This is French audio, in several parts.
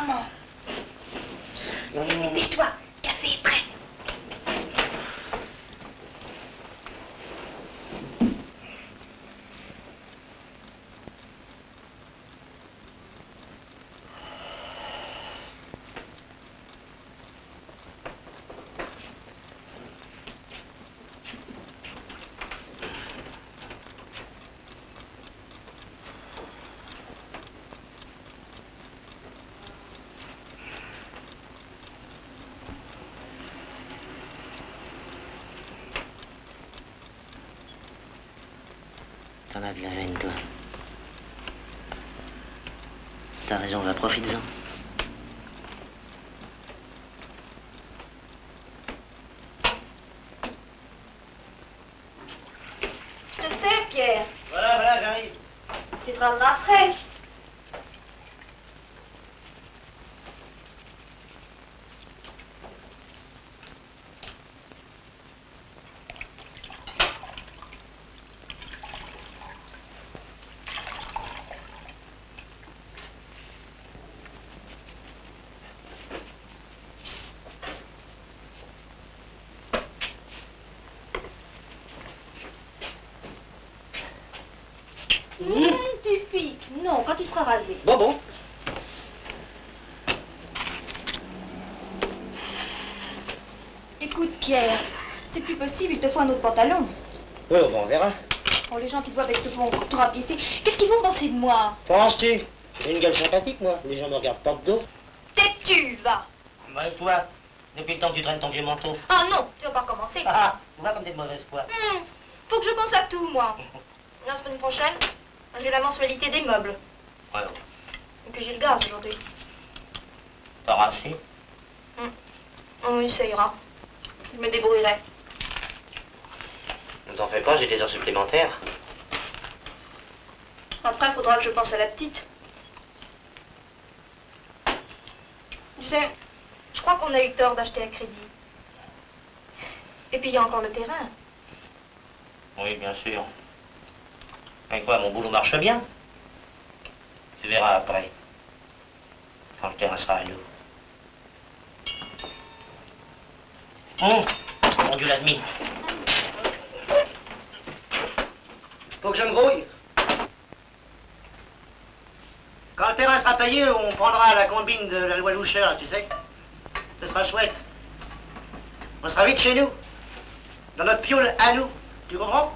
maman. Dépêche-toi, café est prêt. T'en as de la veine, toi. T'as raison, va, profites-en. Je sais, Pierre. Voilà, j'arrive. Tu te rendras frais. Tu piques. Non, quand tu seras rasé. Bon. Écoute, Pierre, c'est plus possible, il te faut un autre pantalon. Oui, bon, on verra. Oh, les gens qui te voient avec ce fond trop rapiécé, qu'est-ce qu'ils vont penser de moi? Penses-tu? J'ai une gueule sympathique, moi. Les gens me regardent pas de dos. Tais-tu, va. Bah, et toi, depuis le temps que tu traînes ton vieux manteau. Ah non, tu vas pas recommencer. Ah, tu vois comme t'es de mauvaise foi. Faut que je pense à tout, moi. La semaine prochaine, j'ai la mensualité des meubles. Ouais. Et puis j'ai le gaz aujourd'hui. T'auras assez? Oui, ça ira. Je me débrouillerai. Ne t'en fais pas, j'ai des heures supplémentaires. Après, il faudra que je pense à la petite. Tu sais, je crois qu'on a eu tort d'acheter à crédit. Et puis il y a encore le terrain. Oui, bien sûr. Mais quoi, mon boulot marche bien? Tu verras après. Quand le terrain sera à nous. Mon Dieu, l'admis. Faut que je me grouille. Quand le terrain sera payé, on prendra la combine de la loi Loucher, tu sais. Ce sera chouette. On sera vite chez nous. Dans notre piole à nous. Tu comprends?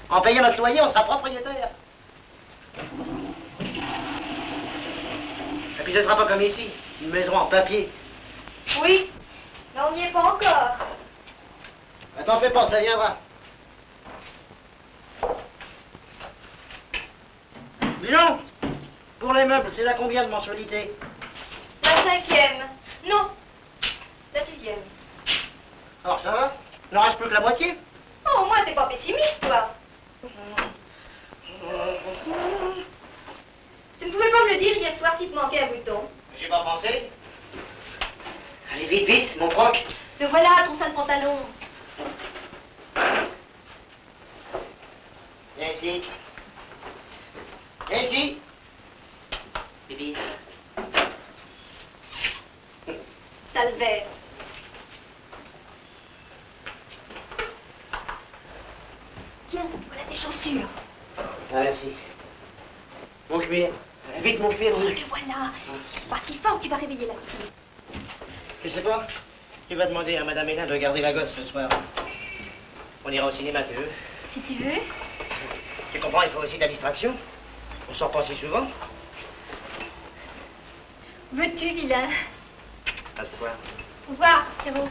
En payant notre loyer, on sera propriétaire. Et puis ce sera pas comme ici, une maison en papier. Oui, mais on n'y est pas encore. T'en fais pas, ça viendra. Disons, pour les meubles, c'est la combien de mensualité? La 5e. Non, la 6e. Alors ça va? Il n'en reste plus que la moitié? Oh, au moins, t'es pas pessimiste, toi. Tu ne pouvais pas me le dire hier soir qu'il te manquait un bouton. J'ai pas pensé. Allez, vite, vite, mon proc. Le voilà, ton sale pantalon. Viens ici. Viens ici. Bibi. Sale verre. Tiens, voilà tes chaussures. Ah, merci. Mon cuir. Vite, mon cuir, oui. Le voilà. C'est pas si fort, tu vas réveiller la petite. Je sais pas. Tu vas demander à Madame Hélène de garder la gosse ce soir. On ira au cinéma, tu veux? Si tu veux. Tu comprends, il faut aussi de la distraction. On sort pas si souvent. Veux-tu, vilain? À ce soir. Au revoir, Pierrot.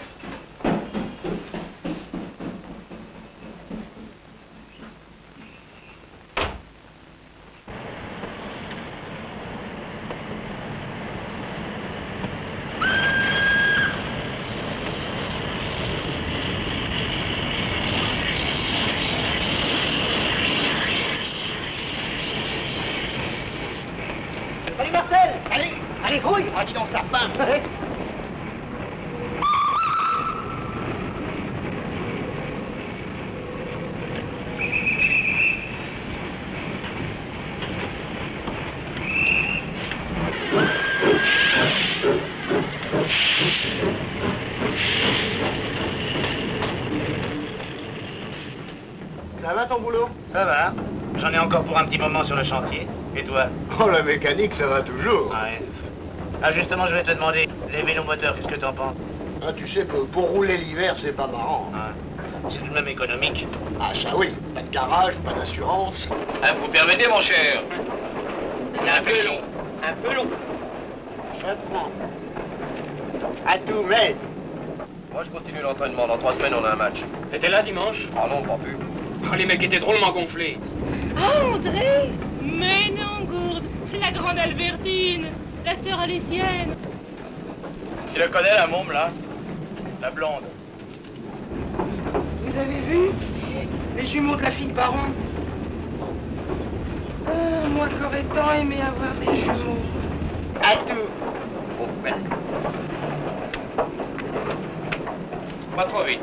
Salut Marcel. Allez, fouille. Ah, dis donc, ça pince. ton boulot? Ça va. J'en ai encore pour un petit moment sur le chantier. Et toi? Oh, la mécanique, ça va toujours. Ouais. Ah, justement, je vais te demander, les vélomoteurs, qu'est-ce que t'en penses? Ah, tu sais que pour rouler l'hiver, c'est pas marrant. Ouais. C'est tout de même économique. Ah, ça oui. Pas de garage, pas d'assurance. Ah, vous permettez, mon cher? C'est un peu long. Un peu long. Je prends. À tout, mais. Moi, je continue l'entraînement. Dans 3 semaines, on a un match. T'étais là dimanche? Ah non, pas plus. Oh, les mecs étaient drôlement gonflés. Oh, André! Mais non, Gourde, la grande Albertine, la sœur alésienne. Tu le connais, la môme, là? La blonde. Vous avez vu? Les jumeaux de la fille Baron. Oh, moi qui aurais tant aimé avoir des jumeaux. À tout. Oh, merde. Pas trop vite.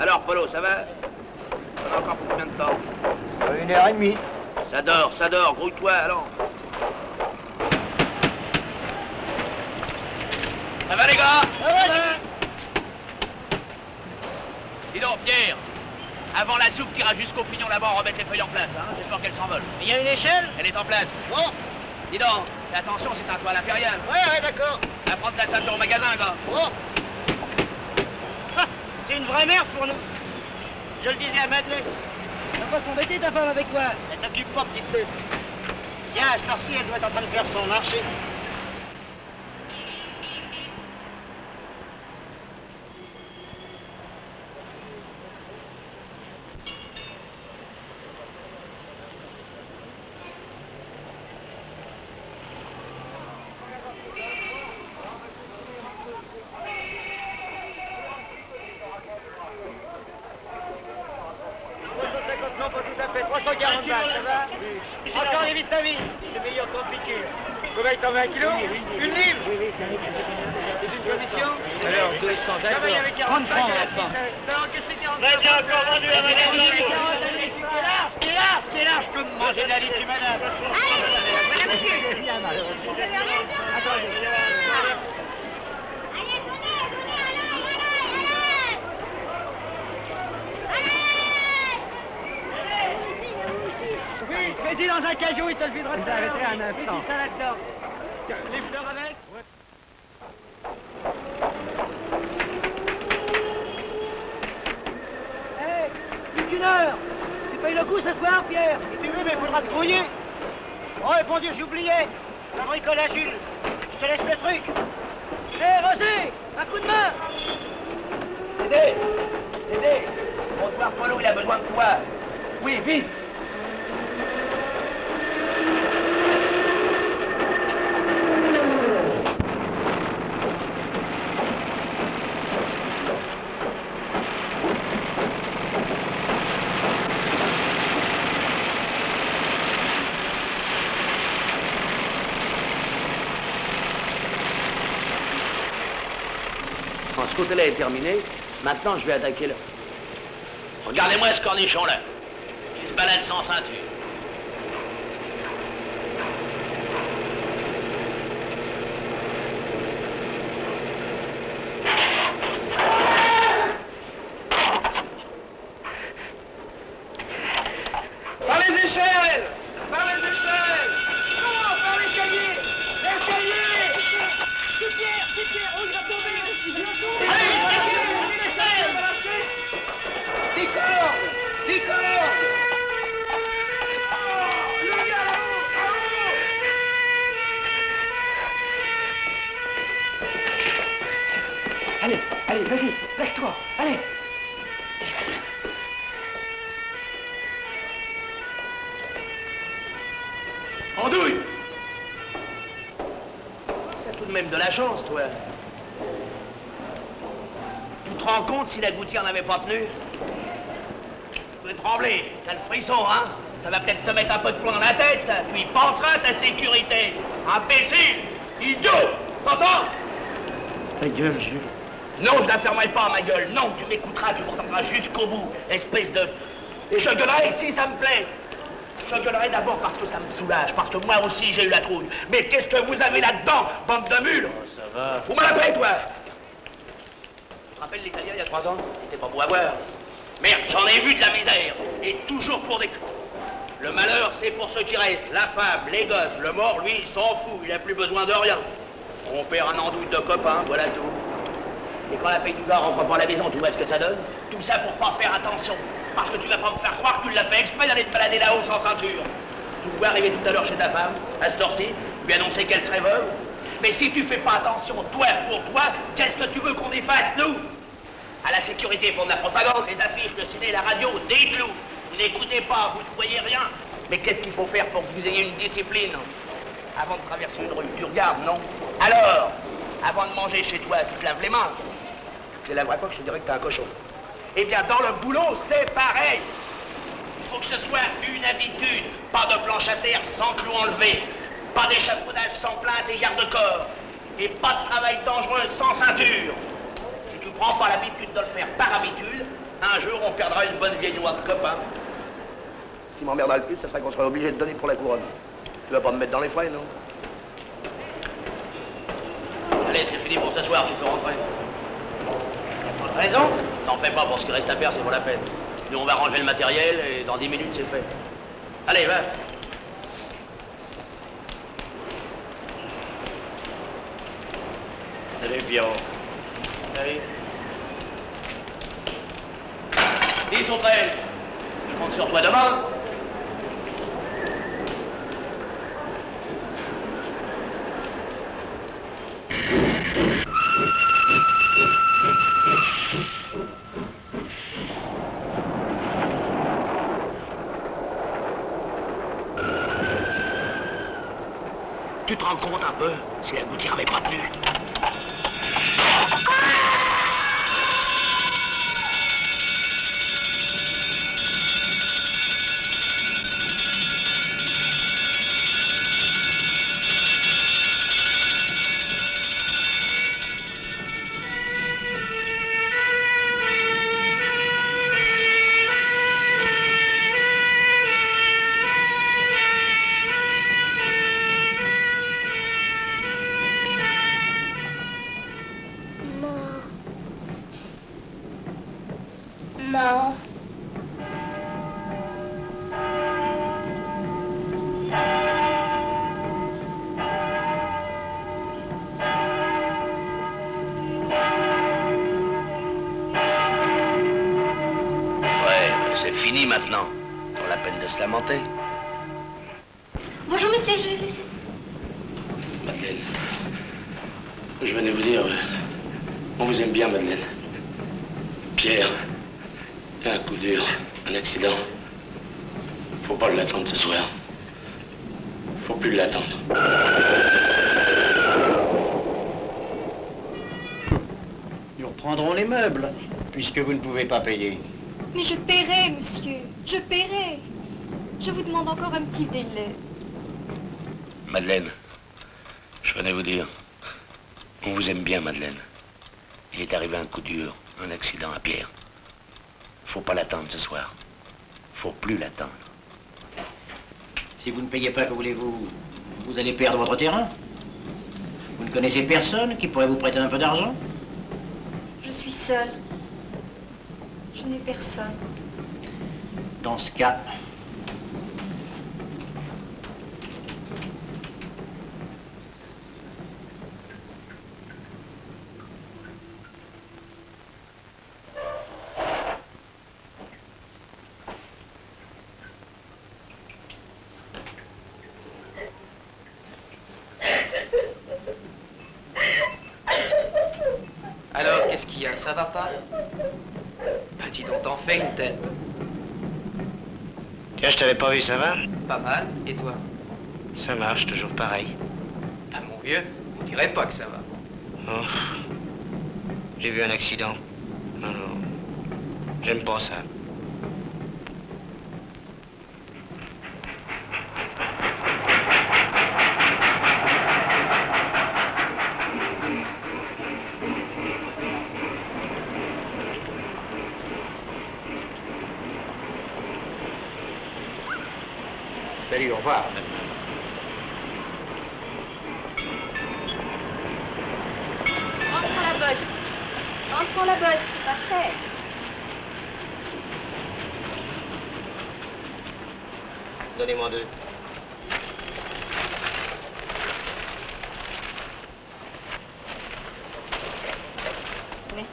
Alors, Polo, ça va? On a encore pour combien de temps? 1h30. Ça dort, grouille-toi, allons. Ça va, les gars? Dis donc, Pierre, avant la soupe, t'iras jusqu'au pignon là-bas, remettre les feuilles en place, hein? J'espère qu'elles s'envolent. Il y a une échelle? Elle est en place. Bon. Dis donc, fais attention, c'est un toit impérial. Ouais, d'accord. Va prendre la ceinture au magasin, gars. Bon. Ah, c'est une vraie merde pour nous. Je le disais à Madeleine. Ça va s'embêter ta femme avec toi. Elle t'occupe pas, petite pute. Tiens, à cette heure-ci, elle doit être en train de faire son marché. Non, pas tout à fait. 340 balles, ça va? Encore les vitamines. C'est meilleur compliqué. Combien t'en veux, 1 kilo? Une livre? C'est une commission? Alors, 200, Ça va, il y d'accord. avait 40 francs. Alors, qu'est-ce que c'est 40 francs? J'ai encore vendu à madame Blanco. Qui est là? Je peux me manger de la liste, madame. Voilà, monsieur. Attendez. Oui, mets-y dans un cajou, il te le videra. Vous arrêtez un instant. Mets-y ça là-dedans. Les fleurs avec? Ouais. Hé, plus qu'une heure. Tu payes le coup ce soir, Pierre? Si tu veux, mais il faudra te grouiller. Oh, et bon Dieu, j'oubliais. La bricole à Jules. Je te laisse le truc. Hé, Roger, un coup de main. Dédé, bonsoir, Polo, il a besoin de toi. Oui, vite. Bon, ce côté-là est terminé. Maintenant, je vais attaquer le... Regardez-moi ce cornichon-là, qui se balade sans ceinture. Par les échelles! Par les échelles! Non, par l'escalier! L'escalier! Allez, allez, vas-y, lâche-toi, allez. Andouille! T'as tout de même de la chance, toi. Tu te rends compte si la gouttière n'avait pas tenu? Tu peux trembler, t'as le frisson, hein? Ça va peut-être te mettre un peu de plomb dans la tête, ça. Tu y penseras, ta sécurité. Imbécile! Idiot! T'entends? Ta gueule, Jules. Non, je la fermerai pas, ma gueule. Non, tu m'écouteras, tu m'entendras jusqu'au bout. Espèce de... Et je gueulerai si ça me plaît. Je gueulerai d'abord parce que ça me soulage, parce que moi aussi j'ai eu la trouille. Mais qu'est-ce que vous avez là-dedans, bande de mules? Oh, ça va. Vous me la paix, toi? Tu te rappelles l'Italien il y a 3 ans? C'était pas beau à voir. Merde, j'en ai vu de la misère. Et toujours pour des... Le malheur, c'est pour ceux qui restent. La femme, les gosses, le mort, lui, il s'en fout. Il a plus besoin de rien. On perd un andouille de copains, voilà tout. Et quand la paix du gars rentre pas à la maison, tu vois ce que ça donne? Tout ça pour pas faire attention. Parce que tu vas pas me faire croire que tu l'as fait exprès d'aller te balader là-haut sans ceinture. Tu vois arriver tout à l'heure chez ta femme, à cette heure-ci, lui annoncer qu'elle serait veuve. Mais si tu fais pas attention, toi pour toi, qu'est-ce que tu veux qu'on y fasse, nous? À la sécurité, ils font de la propagande, les affiches, le ciné, la radio, des clous. Vous n'écoutez pas, vous ne voyez rien. Mais qu'est-ce qu'il faut faire pour que vous ayez une discipline? Avant de traverser une rue, tu regardes, non? Alors, avant de manger chez toi, tu te laves les mains. C'est la vraie fois que je te dirais que t'es un cochon. Eh bien, dans le boulot, c'est pareil. Il faut que ce soit une habitude. Pas de planche à terre sans clous enlevés. Pas d'échafaudage sans plainte et garde-corps. Et pas de travail dangereux sans ceinture. Si tu prends pas l'habitude de le faire par habitude, un jour, on perdra une bonne vieille noix de copain. Ce qui m'emmerdera le plus, ce serait qu'on serait obligé de donner pour la couronne. Tu vas pas me mettre dans les frais, non? Allez, c'est fini pour ce soir, tu peux rentrer. Raison? T'en fais pas, pour ce qui reste à faire, c'est pas la peine. Nous, on va ranger le matériel et dans 10 minutes, c'est fait. Allez, va. Salut, Pierrot. Salut. Dis, Sauterelle, je compte sur toi demain. Tu te rends compte un peu si la gouttière avait pas tenu? Mort. Ouais, c'est fini maintenant. Pas la peine de se lamenter. Bonjour, monsieur Jules. Madeleine, je venais vous dire, on vous aime bien, Madeleine. Pierre, il y a un coup dur, un accident. Faut pas l'attendre ce soir. Faut plus l'attendre. Nous reprendrons les meubles, puisque vous ne pouvez pas payer. Mais je paierai, monsieur. Je paierai. Je vous demande encore un petit délai. Madeleine, je venais vous dire, on vous aime bien, Madeleine. Il est arrivé un coup dur, un accident à Pierre. Faut pas l'attendre ce soir. Faut plus l'attendre. Si vous ne payez pas, que voulez-vous? Vous allez perdre votre terrain. Vous ne connaissez personne qui pourrait vous prêter un peu d'argent? Je suis seule. Je n'ai personne. Dans ce cas, Alors, qu'est-ce qu'il y a? Ça va pas? Bah, dis donc, t'en fais une tête. Tiens, je t'avais pas vu, ça va? Pas mal. Et toi? Ça marche, toujours pareil. Ah, mon vieux, on dirait pas que ça va. Oh. J'ai vu un accident. Alors, j'aime pas ça. Salut, au revoir. Rentrons la botte. Rentrons la botte, c'est pas cher. Donnez-moi 2. Merci.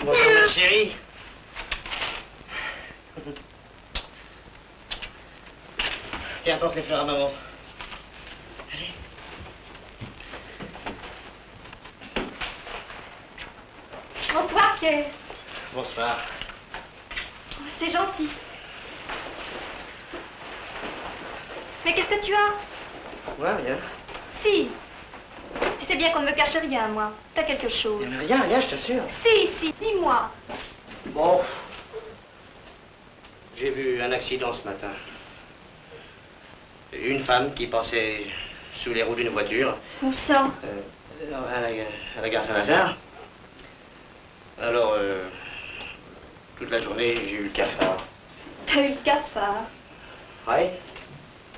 Bonjour, ma chérie. Tiens, apporte les fleurs à maman. Allez. Bonsoir, Pierre. Bonsoir. Oh, c'est gentil. Mais qu'est-ce que tu as? Ouais, rien. Si. Tu sais bien qu'on ne me cache rien, moi. T'as quelque chose. Mais rien, rien, je t'assure. Si, dis-moi. Bon. J'ai vu un accident ce matin. Une femme qui passait sous les roues d'une voiture. Où ça? À la gare Saint-Lazare. Alors, toute la journée, j'ai eu le cafard. T'as eu le cafard? Oui.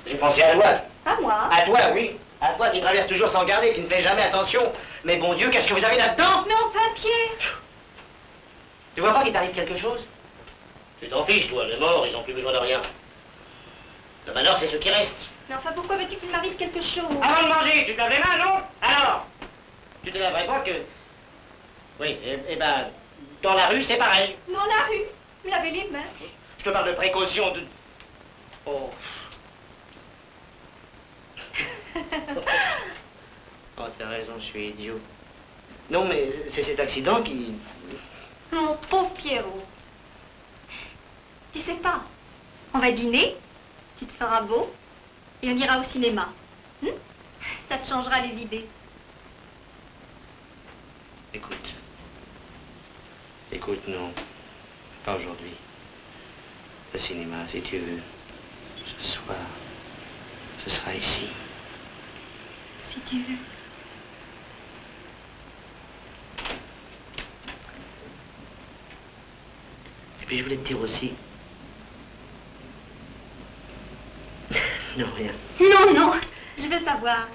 J'ai pensé à toi. À moi? À toi, oui. À toi qui traverse toujours sans garder, qui ne fait jamais attention. Mais bon Dieu, qu'est-ce que vous avez là-dedans? Mais enfin, Pierre. Tu vois pas qu'il t'arrive quelque chose? Tu t'en fiches, toi. Les morts, ils n'ont plus besoin de rien. Le malheur, c'est ce qui reste. Mais enfin, pourquoi veux-tu qu'il m'arrive quelque chose? Avant de manger, tu te laves les mains, non? Alors? Tu te laverais pas que... Oui, eh ben, dans la rue, c'est pareil. Dans la rue. Me laver les mains. Je te parle de précaution, de... Oh. Oh, t'as raison, je suis idiot. Non, mais c'est cet accident qui... Mon pauvre Pierrot. Tu sais pas, on va dîner, tu te feras beau, et on ira au cinéma. Ça te changera les idées. Écoute. Écoute, non. Pas aujourd'hui. Le cinéma, si tu veux. Ce soir, ce sera ici. Si tu veux. Et puis je voulais te dire aussi... Non, rien. Non, non, je veux savoir.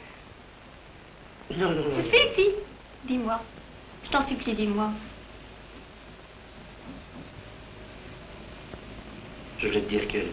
Non, non, non. Si, dis-moi. Je t'en supplie, dis-moi. Je voulais te dire que...